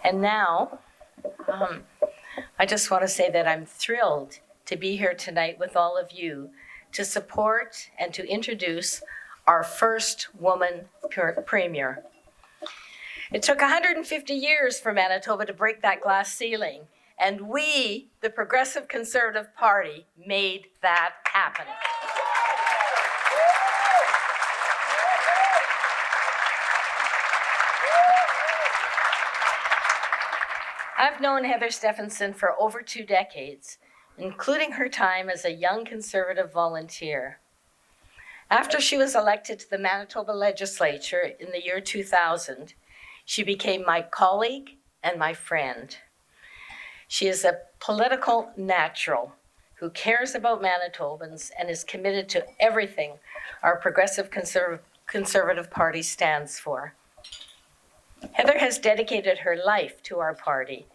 And now, I just want to say that I'm thrilled to be here tonight with all of you to support and to introduce our first woman premier. It took 150 years for Manitoba to break that glass ceiling, and we, the Progressive Conservative Party, made that happen. I've known Heather Stefanson for over 2 decades, including her time as a young Conservative volunteer. After she was elected to the Manitoba legislature in the year 2000, she became my colleague and my friend. She is a political natural who cares about Manitobans and is committed to everything our Progressive Conservative Party stands for. Heather has dedicated her life to our party,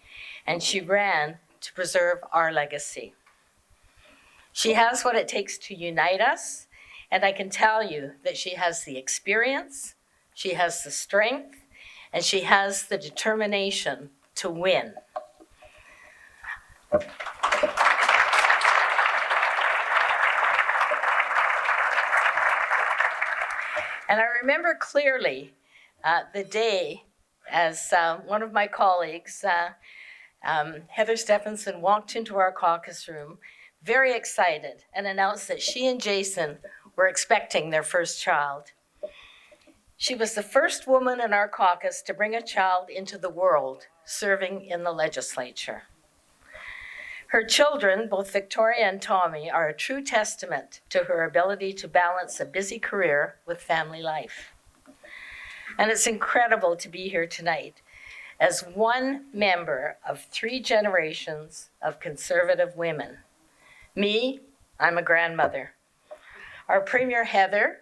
and she ran to preserve our legacy. She has what it takes to unite us, and I can tell you that she has the experience, she has the strength, and she has the determination to win. And I remember clearly the day as one of my colleagues, Heather Stefanson, walked into our caucus room very excited and announced that she and Jason were expecting their first child. She was the first woman in our caucus to bring a child into the world, serving in the legislature. Her children, both Victoria and Tommy, are a true testament to her ability to balance a busy career with family life. And it's incredible to be here tonight as one member of 3 generations of Conservative women. Me, I'm a grandmother. Our Premier Heather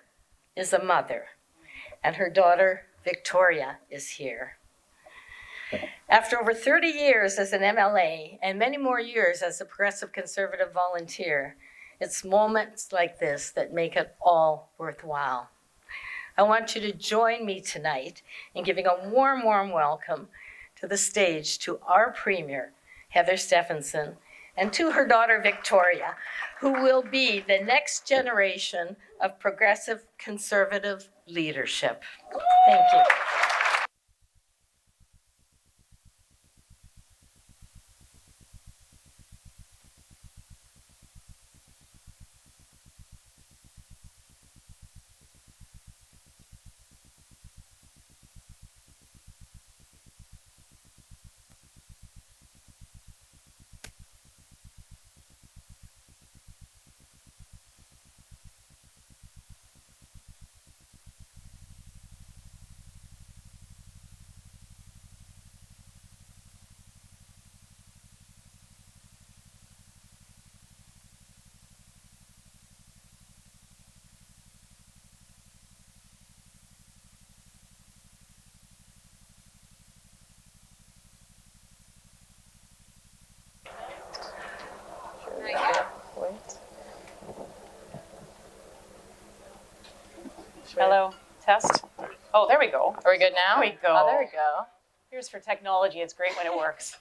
is a mother, and her daughter Victoria is here. After over 30 years as an MLA and many more years as a Progressive Conservative volunteer, it's moments like this that make it all worthwhile. I want you to join me tonight in giving a warm, warm welcome to the stage to our Premier, Heather Stefanson, and to her daughter, Victoria, who will be the next generation of Progressive Conservative leadership. Thank you. Hello, test. Oh, there we go. Are we good now? There we go. Oh, there we go. Here's for technology. It's great when it works.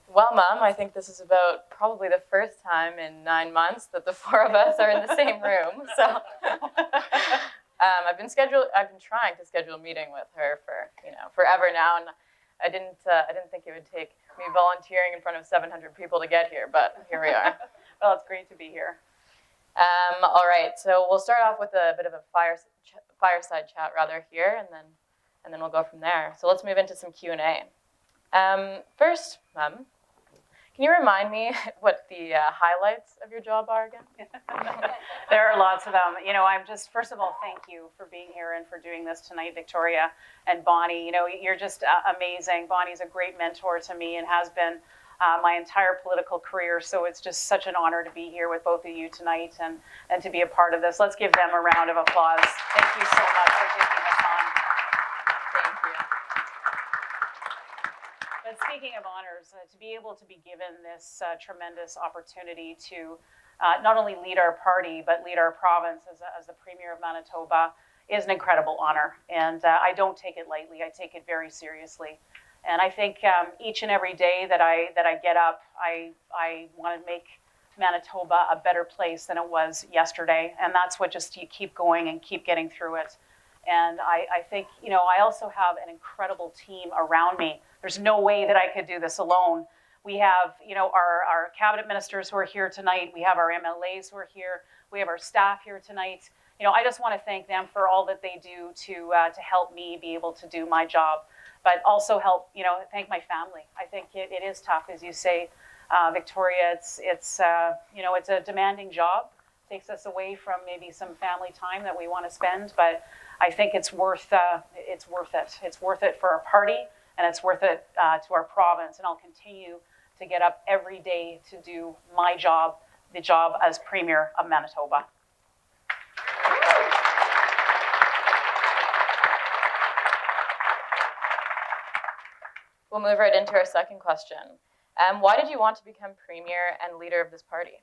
Well, Mom, I think this is about probably the first time in 9 months that the 4 of us are in the same room. So I've been trying to schedule a meeting with her for forever now, and I didn't think it would take me volunteering in front of 700 people to get here, but here we are. Well, it's great to be here. All right, so we'll start off with a bit of a fireside chat rather here, and then we'll go from there. So let's move into some Q&A. First, Mom, can you remind me what the highlights of your job are again? There are lots of them. I'm just, first of all, thank you for being here and for doing this tonight, Victoria and Bonnie. You're just amazing. Bonnie's a great mentor to me and has been my entire political career. So it's just such an honor to be here with both of you tonight and to be a part of this. Let's give them a round of applause. Thank you so much for taking us on. Thank you. But speaking of honors, to be able to be given this tremendous opportunity to not only lead our party, but lead our province as the Premier of Manitoba is an incredible honor. And I don't take it lightly. I take it very seriously. And I think each and every day that I get up, I want to make Manitoba a better place than it was yesterday. And that's what just you keep going and keep getting through it. And I think, I also have an incredible team around me. There's no way that I could do this alone. We have, our cabinet ministers who are here tonight. We have our MLAs who are here. We have our staff here tonight. I just want to thank them for all that they do to help me be able to do my job, but also help, thank my family. I think it is tough, as you say, Victoria. It's a demanding job. It takes us away from maybe some family time that we want to spend, but I think it's worth it. It's worth it for our party, and it's worth it to our province. And I'll continue to get up every day to do my job, the job as Premier of Manitoba. We'll move right into our second question. Why did you want to become Premier and leader of this party?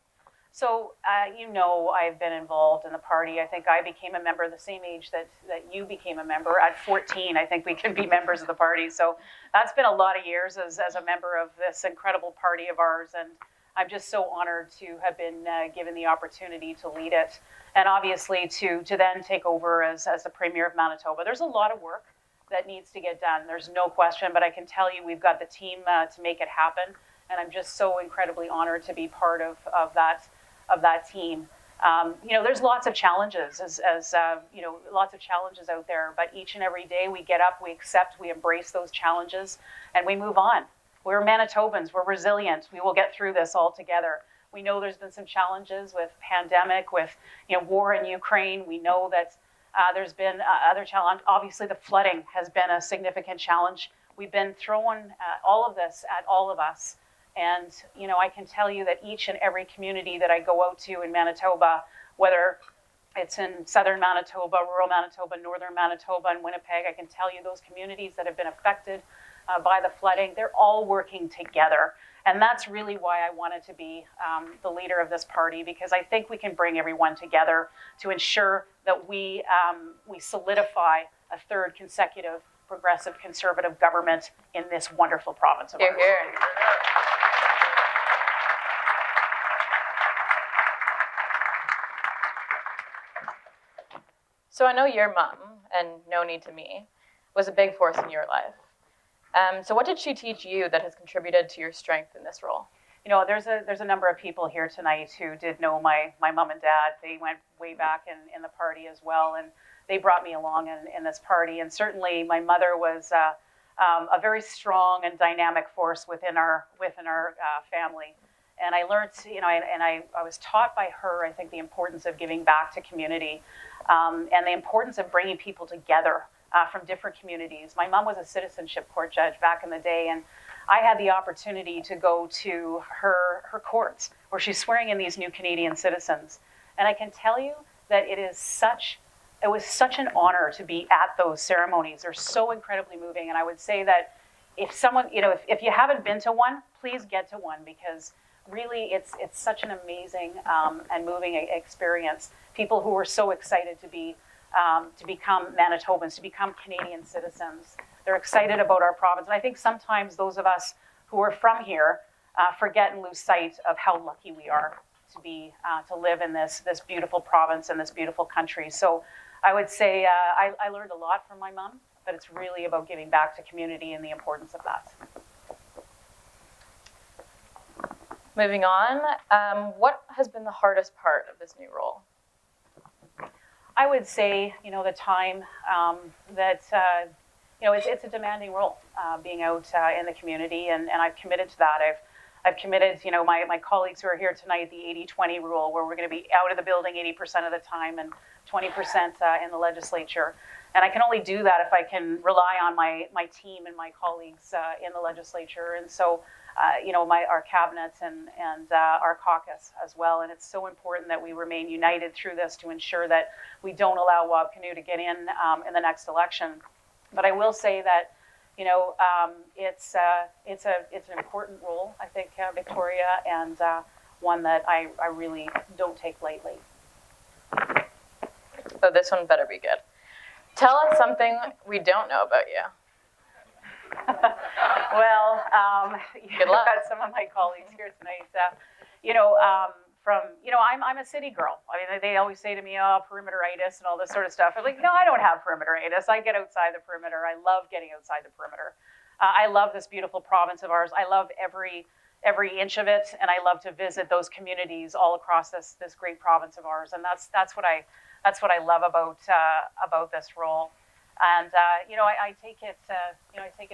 So, I've been involved in the party. I think I became a member the same age that you became a member. At 14, I think we can be members of the party. So that's been a lot of years as a member of this incredible party of ours. And I'm just so honored to have been given the opportunity to lead it. And obviously to then take over as the Premier of Manitoba. There's a lot of work that needs to get done. There's no question, but I can tell you we've got the team to make it happen. And I'm just so incredibly honored to be part of that team. There's lots of challenges, lots of challenges out there, but each and every day we get up, we accept, we embrace those challenges, and we move on. We're Manitobans, we're resilient, we will get through this all together. We know there's been some challenges with pandemic, with war in Ukraine. We know that there's been other challenges. Obviously the flooding has been a significant challenge. We've been throwing all of this at all of us. And, I can tell you that each and every community that I go out to in Manitoba, whether it's in southern Manitoba, rural Manitoba, northern Manitoba, and Winnipeg, I can tell you those communities that have been affected by the flooding, they're all working together. And that's really why I wanted to be the leader of this party, because I think we can bring everyone together to ensure that we solidify a third consecutive progressive conservative government in this wonderful province of ours. Here. So I know your mom, and no need to me, was a big force in your life. So what did she teach you that has contributed to your strength in this role? There's a number of people here tonight who did know my mom and dad. They went way back in the party as well, and they brought me along in this party. And certainly my mother was a very strong and dynamic force within our family. And I learned, I was taught by her, I think, the importance of giving back to community and the importance of bringing people together from different communities. My mom was a citizenship court judge back in the day, and I had the opportunity to go to her courts where she's swearing in these new Canadian citizens. And I can tell you that it was such an honor to be at those ceremonies. They're so incredibly moving. And I would say that if someone, if you haven't been to one, please get to one, because really it's such an amazing and moving experience. People who are so excited to become Manitobans, to become Canadian citizens. They're excited about our province. And I think sometimes those of us who are from here forget and lose sight of how lucky we are to live in this beautiful province and this beautiful country. So I would say I learned a lot from my mom, but it's really about giving back to community and the importance of that. Moving on, what has been the hardest part of this new role? I would say, the time that, it's a demanding role being out in the community, and I've committed to that. I've committed, my colleagues who are here tonight, the 80-20 rule, where we're going to be out of the building 80% of the time and 20% in the legislature. And I can only do that if I can rely on my team and my colleagues in the legislature. And so, our cabinet and our caucus as well. And it's so important that we remain united through this to ensure that we don't allow Wab Kinew to get in the next election. But I will say that, it's an important role, I think, Victoria, and one that I really don't take lightly. Oh, this one better be good. Tell us something we don't know about you. Well, Good luck. I've got some of my colleagues here tonight. I'm a city girl. I mean, they always say to me, "Oh, perimeteritis" and all this sort of stuff. I'm like, no, I don't have perimeteritis. I get outside the perimeter. I love getting outside the perimeter. I love this beautiful province of ours. I love every inch of it, and I love to visit those communities all across this great province of ours. And that's what I love about this role. And I take it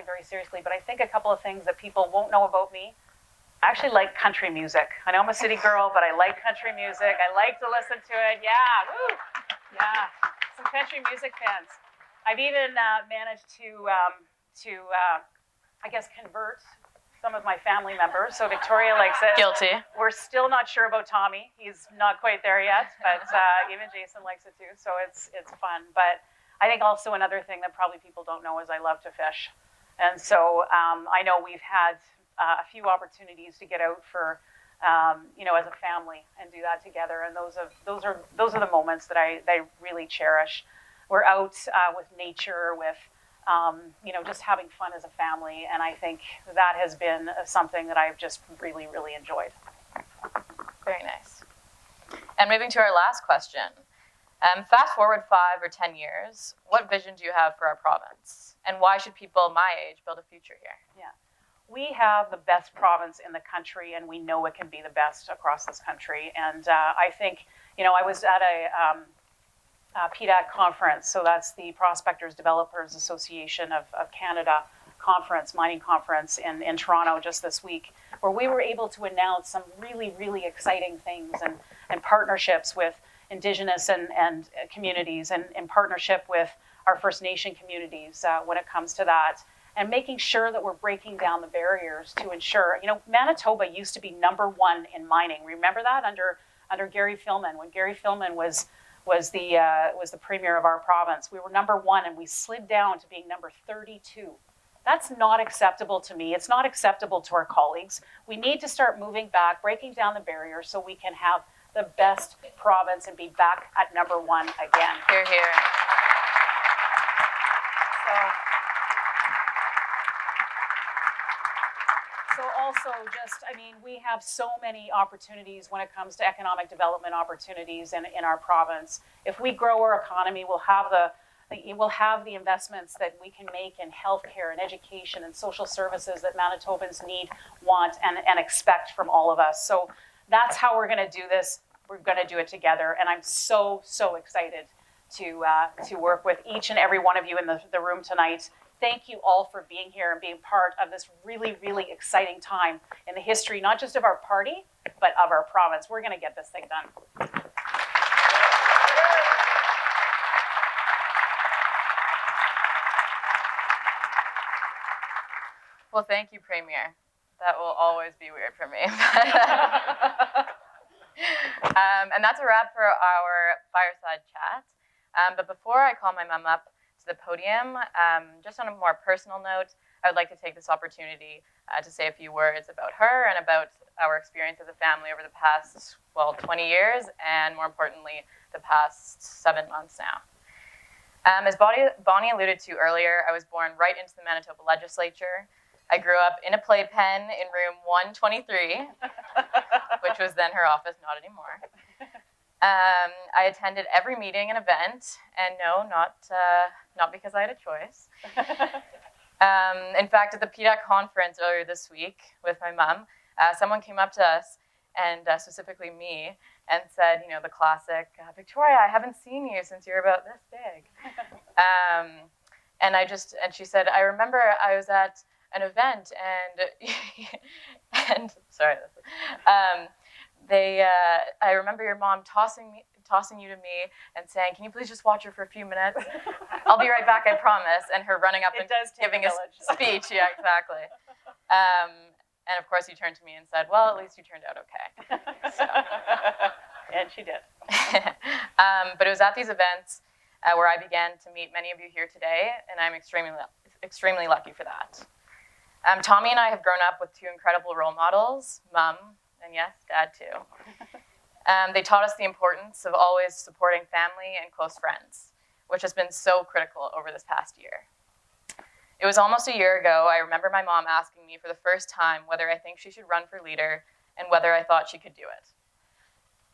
very seriously. But I think a couple of things that people won't know about me. I actually like country music. I know I'm a city girl, but I like country music. I like to listen to it. Yeah, woo, yeah. Some country music fans. I've even managed to I guess, convert some of my family members. So Victoria likes it. Guilty. We're still not sure about Tommy. He's not quite there yet, but even Jason likes it too. So it's fun. But I think also another thing that probably people don't know is I love to fish. And so I know we've had a few opportunities to get out for, as a family and do that together. And those are the moments that I really cherish. We're out with nature, with just having fun as a family, and I think that has been something that I've just really, really enjoyed. Very nice. And moving to our last question. Fast forward 5 or 10 years, what vision do you have for our province? And why should people my age build a future here? Yeah. We have the best province in the country, and we know it can be the best across this country. And I think, I was at a PDAC conference, so that's the Prospectors Developers Association of Canada conference, mining conference in Toronto just this week, where we were able to announce some really, really exciting things and partnerships with Indigenous and communities and in partnership with our First Nation communities when it comes to that, and making sure that we're breaking down the barriers to ensure, Manitoba used to be #1 in mining. Remember that under Gary Filmon, when Gary Filmon was the premier of our province. We were #1 and we slid down to being number 32. That's not acceptable to me. It's not acceptable to our colleagues. We need to start moving back, breaking down the barriers so we can have the best province and be back at #1 again. Hear, hear. So also we have so many opportunities when it comes to economic development opportunities in our province. If we grow our economy, we'll have the investments that we can make in healthcare and education and social services that Manitobans need, want, and expect from all of us. So that's how we're going to do this. We're going to do it together. And I'm so, so excited to work with each and every one of you in the room tonight. Thank you all for being here and being part of this really, really exciting time in the history, not just of our party, but of our province. We're going to get this thing done. Well, thank you, Premier. That will always be weird for me. And that's a wrap for our fireside chat. But before I call my mom up to the podium, just on a more personal note, I would like to take this opportunity to say a few words about her and about our experience as a family over the past, 20 years, and more importantly, the past 7 months now. As Bonnie alluded to earlier, I was born right into the Manitoba legislature. I grew up in a playpen in room 123, which was then her office, not anymore. I attended every meeting and event, and no, not because I had a choice. In fact, at the PDAC conference earlier this week with my mom, someone came up to us, and specifically me, and said, the classic, Victoria, I haven't seen you since you're about this big. And she said, I remember I was at an event, and sorry, I remember your mom tossing you to me and saying, can you please just watch her for a few minutes? I'll be right back, I promise. And her running up and giving a speech. Yeah, exactly. And of course, you turned to me and said, well, at least you turned out okay. So. And she did. But it was at these events where I began to meet many of you here today, and I'm extremely lucky for that. Tommy and I have grown up with 2 incredible role models, Mom, and yes, Dad too. They taught us the importance of always supporting family and close friends, which has been so critical over this past year. It was almost a year ago. I remember my mom asking me for the first time whether I think she should run for leader and whether I thought she could do it.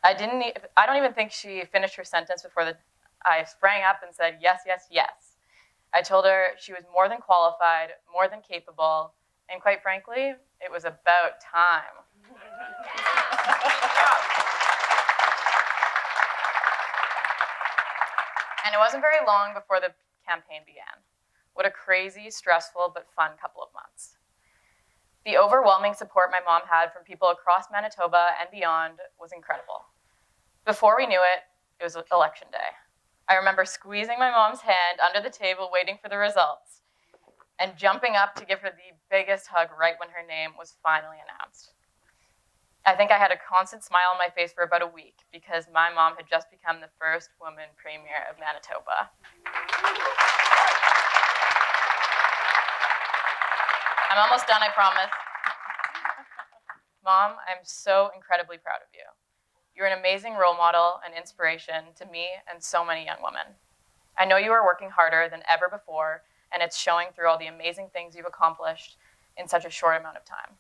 I don't even think she finished her sentence before I sprang up and said, yes, yes, yes. I told her she was more than qualified, more than capable, and quite frankly, it was about time. And it wasn't very long before the campaign began. What a crazy, stressful, but fun couple of months. The overwhelming support my mom had from people across Manitoba and beyond was incredible. Before we knew it, it was election day. I remember squeezing my mom's hand under the table waiting for the results and jumping up to give her the biggest hug right when her name was finally announced. I think I had a constant smile on my face for about a week because my mom had just become the first woman premier of Manitoba. I'm almost done, I promise. Mom, I'm so incredibly proud of you. You're an amazing role model and inspiration to me and so many young women. I know you are working harder than ever before, and it's showing through all the amazing things you've accomplished in such a short amount of time.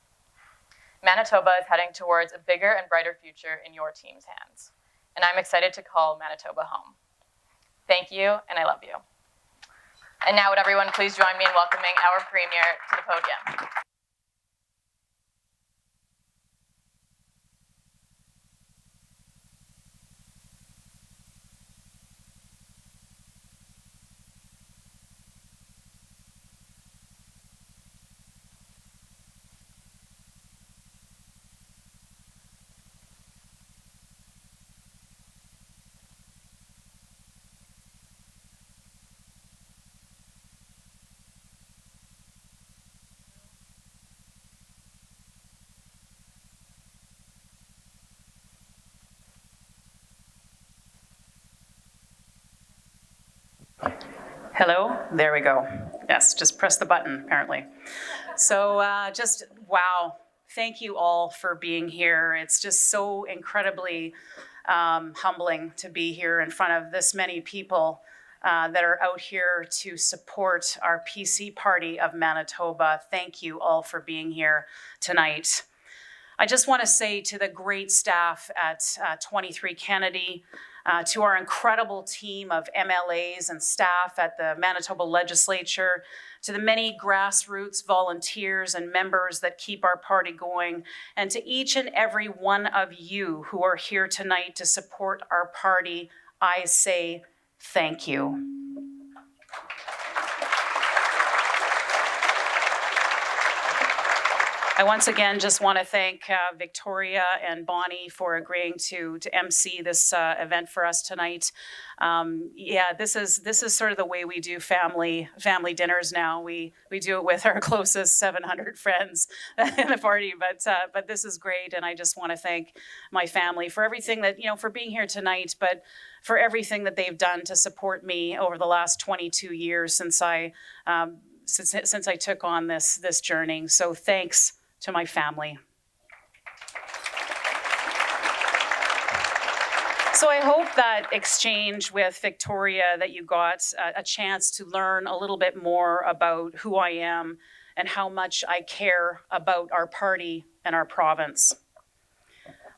Manitoba is heading towards a bigger and brighter future in your team's hands, and I'm excited to call Manitoba home. Thank you, and I love you. And now would everyone please join me in welcoming our Premier to the podium. Hello, there we go. Yes, just press the button, apparently. So just, wow, thank you all for being here. It's just so incredibly humbling to be here in front of this many people that are out here to support our PC Party of Manitoba. Thank you all for being here tonight. I just want to say to the great staff at 23 Kennedy, to our incredible team of MLAs and staff at the Manitoba Legislature, to the many grassroots volunteers and members that keep our party going, and to each and every one of you who are here tonight to support our party, I say thank you. I once again just want to thank Victoria and Bonnie for agreeing to MC this event for us tonight. Yeah, this is sort of the way we do family dinners now. We do it with our closest 700 friends in the party, but this is great, and I just want to thank my family for everything that, for being here tonight, but for everything that they've done to support me over the last 22 years since I took on this journey. So thanks to my family. So I hope that exchange with Victoria, that you got a chance to learn a little bit more about who I am and how much I care about our party and our province.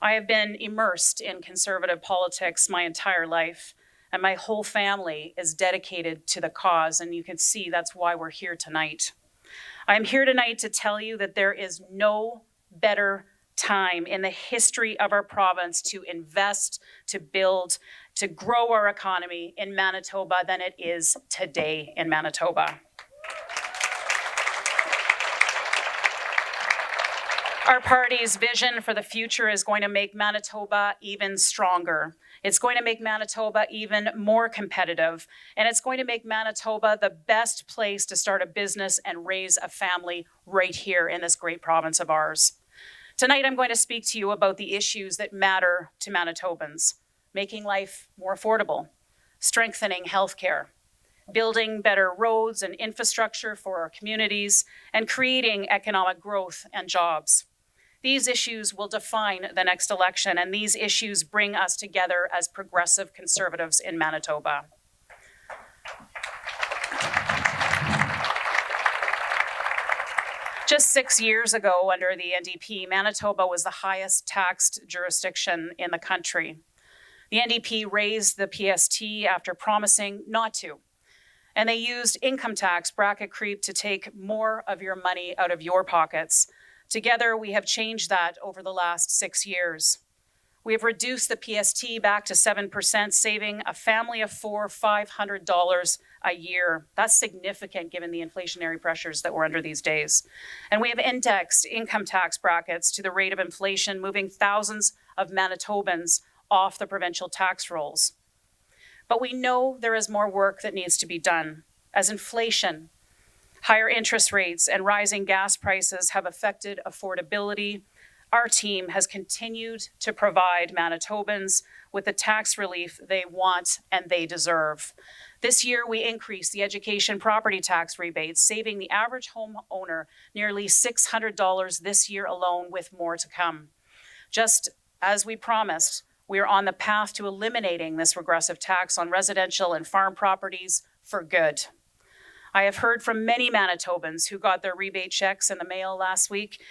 I have been immersed in conservative politics my entire life, and my whole family is dedicated to the cause, and you can see that's why we're here tonight. I'm here tonight to tell you that there is no better time in the history of our province to invest, to build, to grow our economy in Manitoba than it is today in Manitoba. Our party's vision for the future is going to make Manitoba even stronger. It's going to make Manitoba even more competitive, and it's going to make Manitoba the best place to start a business and raise a family right here in this great province of ours. Tonight, I'm going to speak to you about the issues that matter to Manitobans: making life more affordable, strengthening healthcare, building better roads and infrastructure for our communities, and creating economic growth and jobs. These issues will define the next election, and these issues bring us together as progressive Conservatives in Manitoba. Just 6 years ago, under the NDP, Manitoba was the highest taxed jurisdiction in the country. The NDP raised the PST after promising not to, and they used income tax bracket creep to take more of your money out of your pockets. Together, we have changed that over the last 6 years. We have reduced the PST back to 7%, saving a family of four $500 a year. That's significant given the inflationary pressures that we're under these days. And we have indexed income tax brackets to the rate of inflation, moving thousands of Manitobans off the provincial tax rolls. But we know there is more work that needs to be done, as inflation, higher interest rates, and rising gas prices have affected affordability. Our team has continued to provide Manitobans with the tax relief they want and they deserve. This year, we increased the education property tax rebates, saving the average homeowner nearly $600 this year alone, with more to come. Just as we promised, we are on the path to eliminating this regressive tax on residential and farm properties for good. I have heard from many Manitobans who got their rebate checks in the mail last week.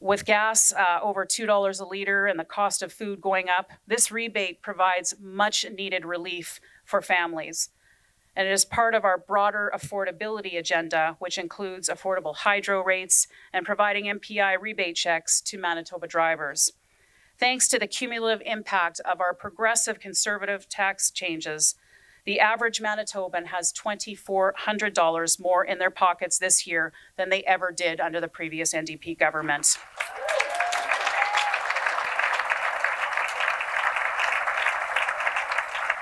With gas over $2 a litre and the cost of food going up, this rebate provides much needed relief for families. And it is part of our broader affordability agenda, which includes affordable hydro rates and providing MPI rebate checks to Manitoba drivers. Thanks to the cumulative impact of our progressive conservative tax changes, the average Manitoban has $2,400 more in their pockets this year than they ever did under the previous NDP government.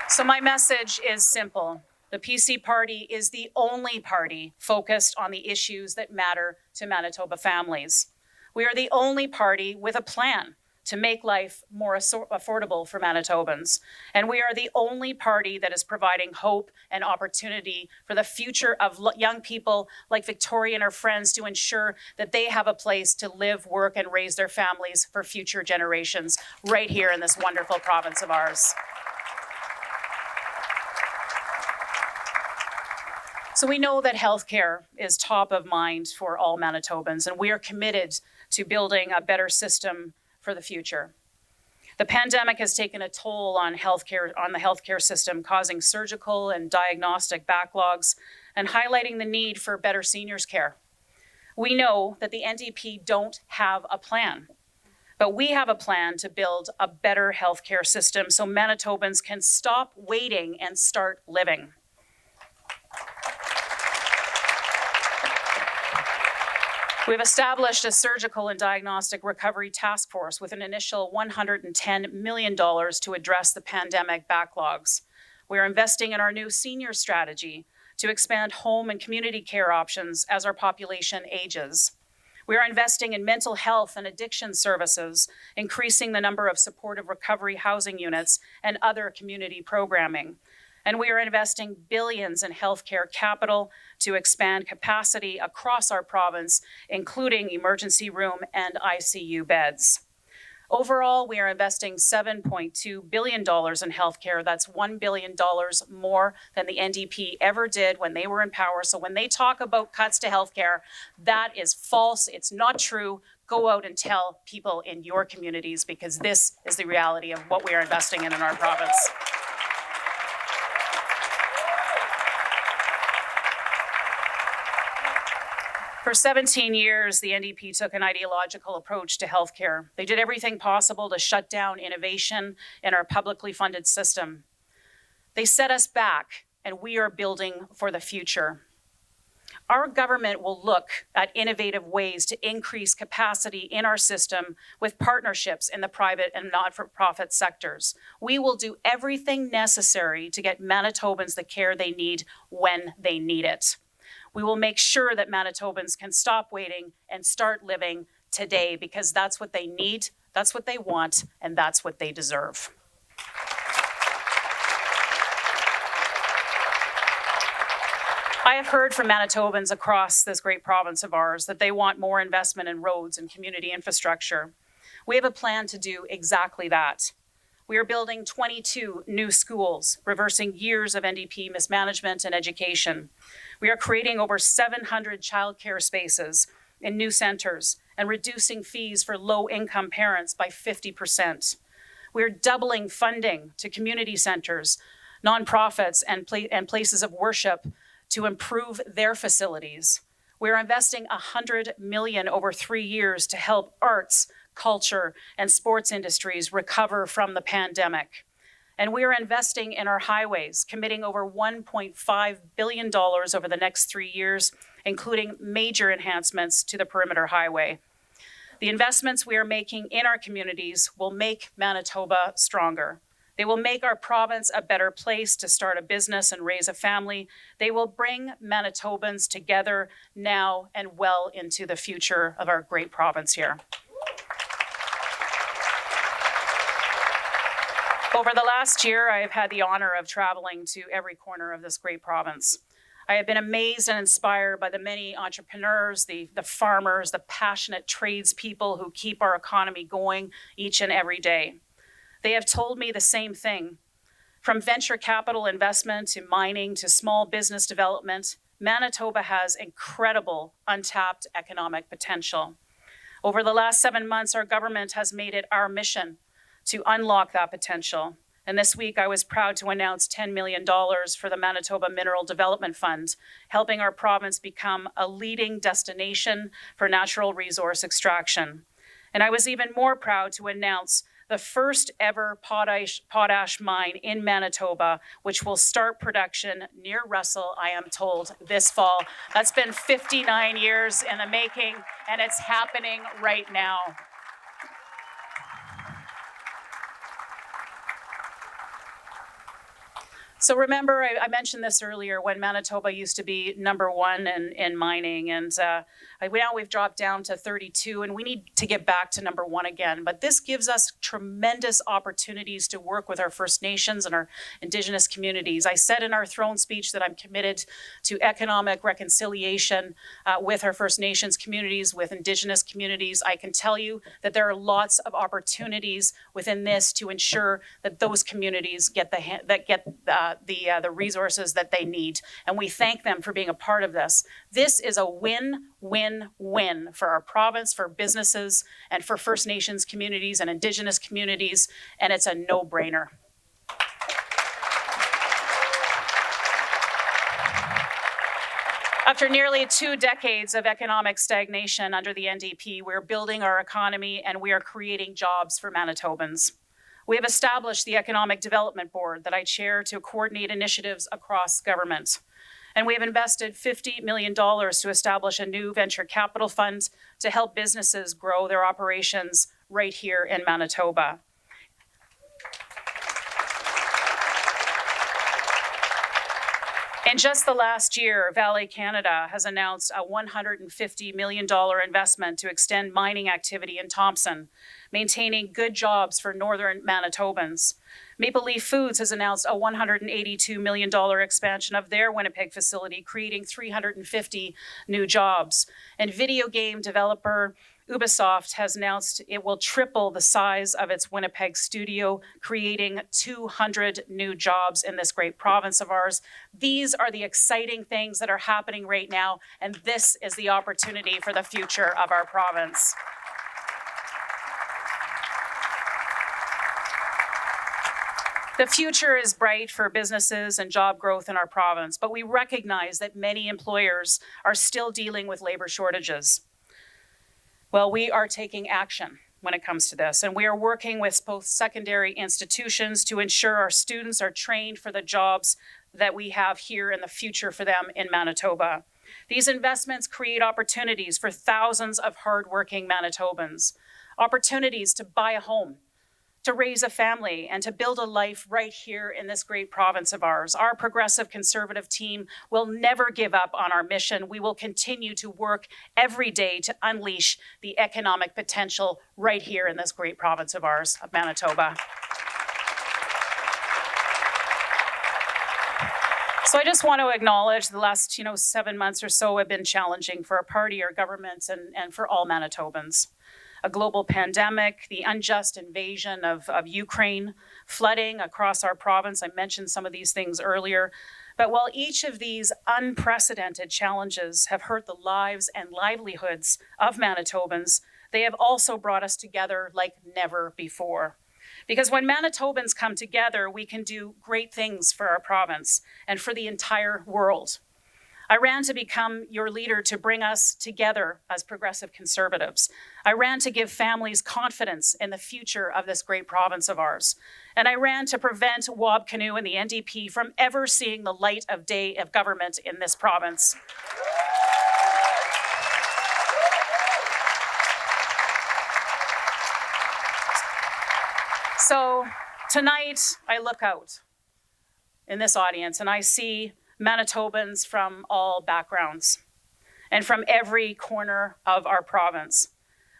So my message is simple. The PC Party is the only party focused on the issues that matter to Manitoba families. We are the only party with a plan to make life more affordable for Manitobans. And we are the only party that is providing hope and opportunity for the future of young people like Victoria and her friends to ensure that they have a place to live, work, and raise their families for future generations right here in this wonderful province of ours. So we know that healthcare is top of mind for all Manitobans, and we are committed to building a better system for the future. The pandemic has taken a toll on the healthcare system, causing surgical and diagnostic backlogs and highlighting the need for better seniors care. We know that the NDP don't have a plan, but we have a plan to build a better healthcare system so Manitobans can stop waiting and start living. We've established a surgical and diagnostic recovery task force with an initial $110 million to address the pandemic backlogs. We are investing in our new senior strategy to expand home and community care options as our population ages. We are investing in mental health and addiction services, increasing the number of supportive recovery housing units and other community programming. And we are investing billions in healthcare capital to expand capacity across our province, including emergency room and ICU beds. Overall, we are investing $7.2 billion in healthcare. That's $1 billion more than the NDP ever did when they were in power. So when they talk about cuts to healthcare, that is false. It's not true. Go out and tell people in your communities, because this is the reality of what we are investing in our province. For 17 years, the NDP took an ideological approach to healthcare. They did everything possible to shut down innovation in our publicly funded system. They set us back, and we are building for the future. Our government will look at innovative ways to increase capacity in our system with partnerships in the private and not-for-profit sectors. We will do everything necessary to get Manitobans the care they need when they need it. We will make sure that Manitobans can stop waiting and start living today, because that's what they need, that's what they want, and that's what they deserve. I have heard from Manitobans across this great province of ours that they want more investment in roads and community infrastructure. We have a plan to do exactly that. We are building 22 new schools, reversing years of NDP mismanagement and education. We are creating over 700 childcare spaces, in new centers and reducing fees for low-income parents by 50%. We're doubling funding to community centers, nonprofits, and places of worship to improve their facilities. We're investing $100 million over 3 years to help arts, culture, and sports industries recover from the pandemic. And we are investing in our highways, committing over $1.5 billion over the next 3 years, including major enhancements to the Perimeter Highway. The investments we are making in our communities will make Manitoba stronger. They will make our province a better place to start a business and raise a family. They will bring Manitobans together now and well into the future of our great province here. Over the last year, I have had the honor of traveling to every corner of this great province. I have been amazed and inspired by the many entrepreneurs, the farmers, the passionate tradespeople who keep our economy going each and every day. They have told me the same thing. From venture capital investment to mining to small business development, Manitoba has incredible untapped economic potential. Over the last 7 months, our government has made it our mission to unlock that potential. And this week, I was proud to announce $10 million for the Manitoba Mineral Development Fund, helping our province become a leading destination for natural resource extraction. And I was even more proud to announce the first ever potash mine in Manitoba, which will start production near Russell, I am told, this fall. That's been 59 years in the making, and it's happening right now. So remember, I mentioned this earlier, when Manitoba used to be #1 in mining, and now we've dropped down to 32, and we need to get back to #1 again. But this gives us tremendous opportunities to work with our First Nations and our Indigenous communities. I said in our throne speech that I'm committed to economic reconciliation with our First Nations communities, with Indigenous communities. I can tell you that there are lots of opportunities within this to ensure that those communities get the resources that they need. And we thank them for being a part of this. This is a win-win-win for our province, for businesses, and for First Nations communities and Indigenous communities, and it's a no-brainer. After nearly 2 decades of economic stagnation under the NDP, we're building our economy and we are creating jobs for Manitobans. We have established the Economic Development Board that I chair to coordinate initiatives across government. And we have invested $50 million to establish a new venture capital fund to help businesses grow their operations right here in Manitoba. In just the last year, Valley Canada has announced a $150 million investment to extend mining activity in Thompson, maintaining good jobs for northern Manitobans. Maple Leaf Foods has announced a $182 million expansion of their Winnipeg facility, creating 350 new jobs. And video game developer Ubisoft has announced it will triple the size of its Winnipeg studio, creating 200 new jobs in this great province of ours. These are the exciting things that are happening right now, and this is the opportunity for the future of our province. The future is bright for businesses and job growth in our province, but we recognize that many employers are still dealing with labor shortages. Well, we are taking action when it comes to this, and we are working with both secondary institutions to ensure our students are trained for the jobs that we have here in the future for them in Manitoba. These investments create opportunities for thousands of hardworking Manitobans, opportunities to buy a home, to raise a family, and to build a life right here in this great province of ours. Our progressive Conservative team will never give up on our mission. We will continue to work every day to unleash the economic potential right here in this great province of ours, of Manitoba. So I just want to acknowledge the last 7 months or so have been challenging for our party, our government, and for all Manitobans. A global pandemic, the unjust invasion of Ukraine, flooding across our province. I mentioned some of these things earlier. But while each of these unprecedented challenges have hurt the lives and livelihoods of Manitobans, they have also brought us together like never before. Because when Manitobans come together, we can do great things for our province and for the entire world. I ran to become your leader to bring us together as progressive Conservatives. I ran to give families confidence in the future of this great province of ours. And I ran to prevent Wab Kinew and the NDP from ever seeing the light of day of government in this province. So tonight, I look out in this audience and I see Manitobans from all backgrounds and from every corner of our province.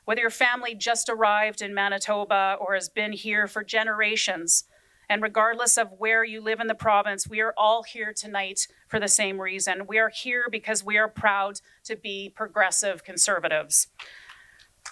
Whether your family just arrived in Manitoba or has been here for generations, and regardless of where you live in the province, we are all here tonight for the same reason. We are here because we are proud to be progressive Conservatives.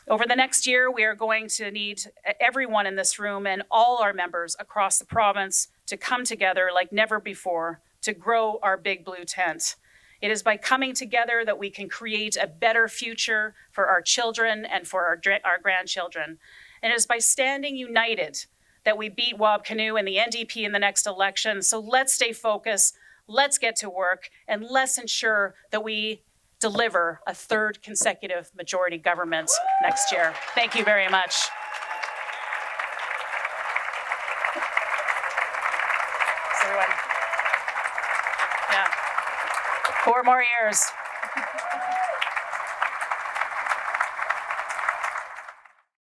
Over the next year, we are going to need everyone in this room and all our members across the province to come together like never before to grow our big blue tent. It is by coming together that we can create a better future for our children and for our grandchildren. And it is by standing united that we beat Wab Kinew and the NDP in the next election. So let's stay focused, let's get to work, and let's ensure that we deliver a third consecutive majority government next year. Thank you very much. Thanks, everyone. Yeah. 4 more years.